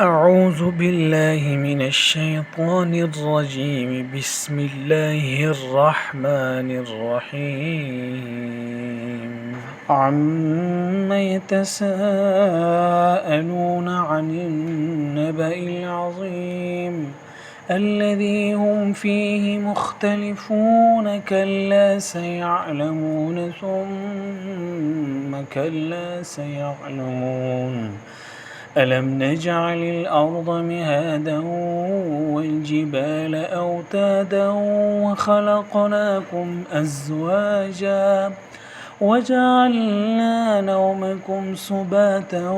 أعوذ بالله من الشيطان الرجيم. بسم الله الرحمن الرحيم. عم يتساءلون عن النبأ العظيم الذي هم فيه مختلفون. كلا سيعلمون ثم كلا سيعلمون. ألم نجعل الأرض مهادا والجبال أوتادا وخلقناكم أزواجا وجعلنا نومكم سباتا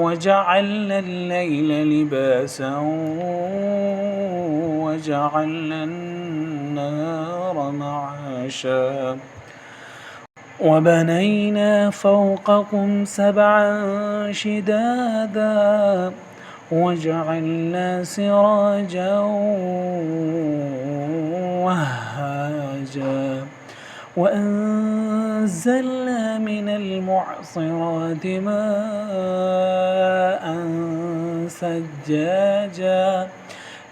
وجعلنا الليل لباسا وجعلنا النهار معاشا وبنينا فوقكم سبعا شدادا وجعلنا سراجا وهاجا وأنزلنا من المعصرات ماء ثجاجا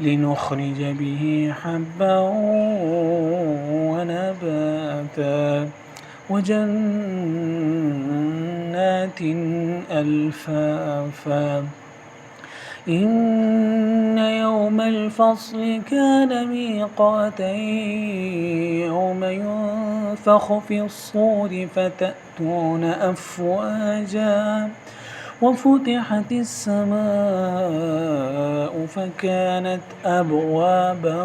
لنخرج به حبا ونباتا وجنات ألفافا. إن يوم الفصل كان ميقاتا يوم ينفخ في الصور فتأتون أفواجا وفتحت السماء فكانت أبوابا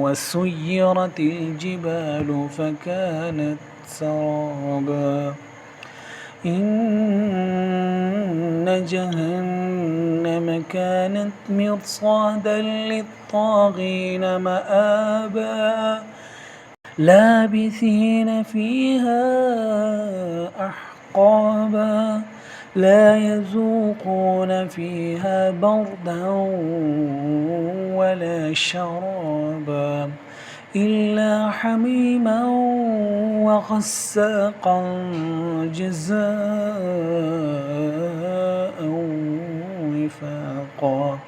وسيرت الجبال فكانت سرابا. إن جهنم كانت مرصادا للطاغين مآبا لابثين فيها أحقابا لا يذوقون فيها بردا ولا شرابا إلا حميما وغساقا جزاء وفاقا.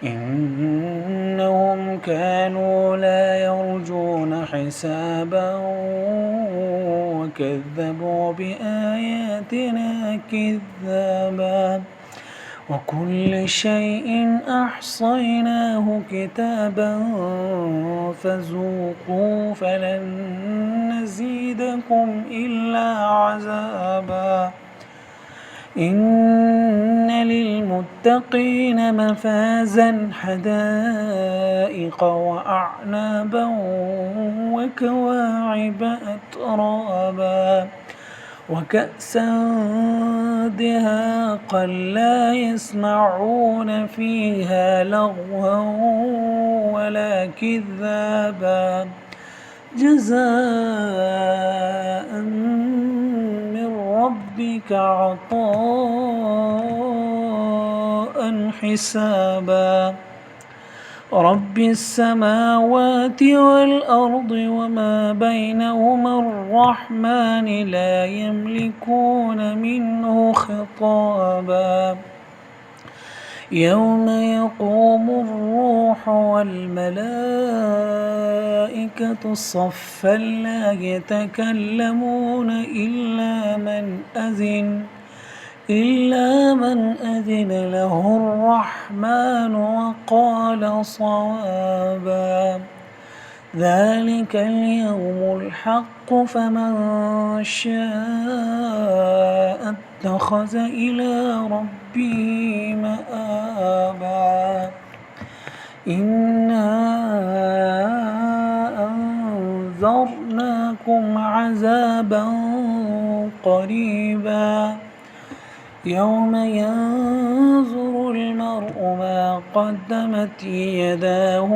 إنهم كانوا لا يرجون حسابا وكذبوا بآياتنا كذابا وكل شيء أحصيناه كتابا فذوقوا فلن نزيدكم إلا عذابا. إن للمتقين مفازا حدائق وأعنابا وكواعب أترابا وكأسا دهاقا لا يسمعون فيها لغوا ولا كذابا جزاء من ربك عطاء حسابا. رب السماوات والأرض وما بينهما الرحمن لا يملكون منه خطابا. يوم يقوم الروح والملائكة صفا لا يتكلمون إلا من أذن له الرحمن وقال صوابا. ذلك اليوم الحق فمن شاء اتخذ إلى ربه مآبا. إنا أنذرناكم عذابا قريبا يوم ينظر المرء ما قدمت يداه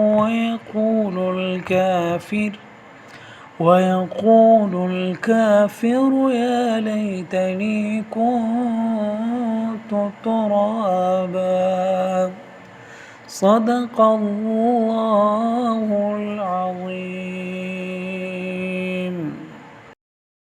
ويقول الكافر يا ليتني كنت ترابا. صدق الله العظيم.